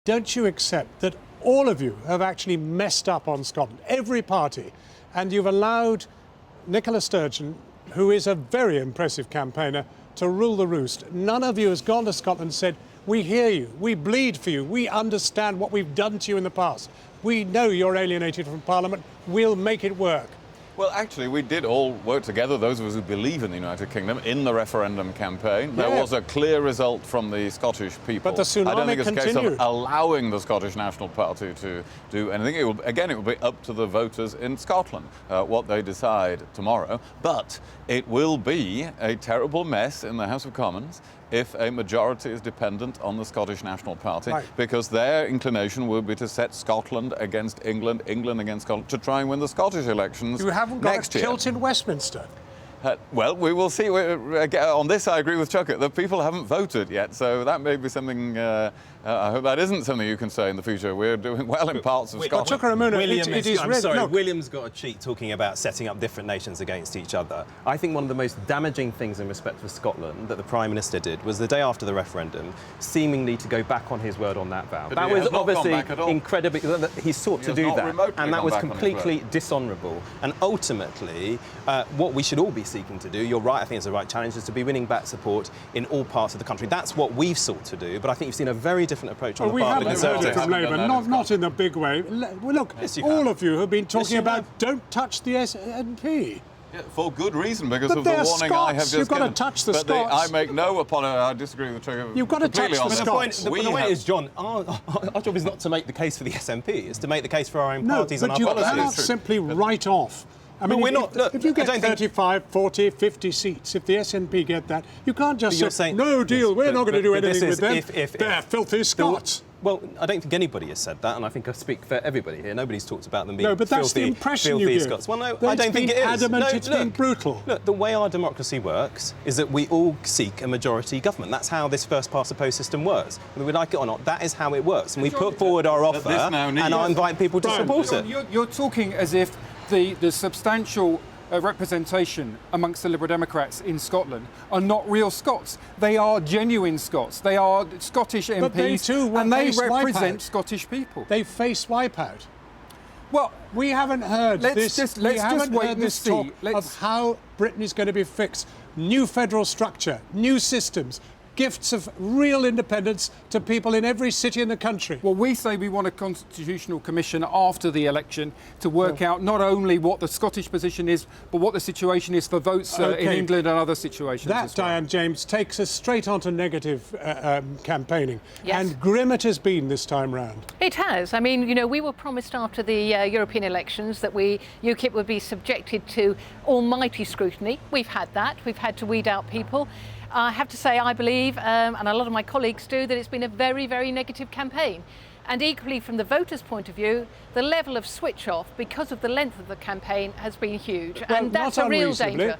don't you accept that all of you have actually messed up on Scotland, every party, and you've allowed Nicola Sturgeon, who is a very impressive campaigner, to rule the roost? None of you has gone to Scotland and said, we hear you, we bleed for you, we understand what we've done to you in the past. We know you're alienated from Parliament, we'll make it work. Well, actually, we did all work together, those of us who believe in the United Kingdom, in the referendum campaign. There was a clear result from the Scottish people. But the tsunami I don't think it's continued. a case of allowing the Scottish National Party to do anything. It will be up to the voters in Scotland what they decide tomorrow. But it will be a terrible mess in the House of Commons if a majority is dependent on the Scottish National Party, because their inclination will be to set Scotland against England, England against Scotland, to try and win the Scottish elections next year. You haven't got a tilt in Westminster. Well, we will see. On this, I agree with Chuck. The people haven't voted yet, so that may be something. I hope that isn't something you can say in the future. We're doing well in parts of Scotland. Chuck, William's got a cheat talking about setting up different nations against each other. I think one of the most damaging things in respect for Scotland that the Prime Minister did was the day after the referendum, seemingly to go back on his word on that vow. That was obviously incredibly. He sought to do that, and that was completely dishonourable. And ultimately, what we should all be seeking to do, you're right, I think it's the right challenge, is to be winning back support in all parts of the country. That's what we've sought to do, but I think you've seen a very different approach on the part of the Conservatives. We haven't heard it from Labour, not in a big way. Well, look, all of you have been talking about don't touch the SNP. Yeah, for good reason, because of the warning I have just given. You've got to touch the Scots. I make no apology. I disagree with Trigger. You've got to touch the Scots. The point is, John, our job is not to make the case for the SNP. It's to make the case for our own parties and our policies. No, but you cannot simply write off. I mean, if you get 35, 40, 50 seats, if the SNP get that, you can't just say, no deal, we're not going to do anything with them. They're filthy Scots. Well, I don't think anybody has said that, and I think I speak for everybody here. Nobody's talked about them being filthy, filthy, that's the impression you give. Scots. Well, no, I don't think it is. Adamant it's been brutal. Look, the way our democracy works is that we all seek a majority government. That's how this first-past-the-post system works. Whether we like it or not, that is how it works. And we put forward our offer, and I invite people to support it. You're talking as if the substantial representation amongst the Liberal Democrats in Scotland are not real Scots. They are genuine Scots. They are Scottish MPs, but they too, and they represent Scottish people. They face wipeout. Well, we haven't heard let's just wait and see. Talk of how Britain is going to be fixed. New federal structure, new systems, gifts of real independence to people in every city in the country. Well, we say we want a constitutional commission after the election to work out not only what the Scottish position is, but what the situation is for votes in England and other situations. That, as well. Diane James, takes us straight onto negative campaigning. Yes. And grim it has been this time round. It has. I mean, you know, we were promised after the European elections that UKIP would be subjected to almighty scrutiny. We've had that. We've had to weed out people. I have to say, I believe, and a lot of my colleagues do, that it's been a very, very negative campaign. And equally, from the voters' point of view, the level of switch-off, because of the length of the campaign, has been huge. Well, and that's a real danger.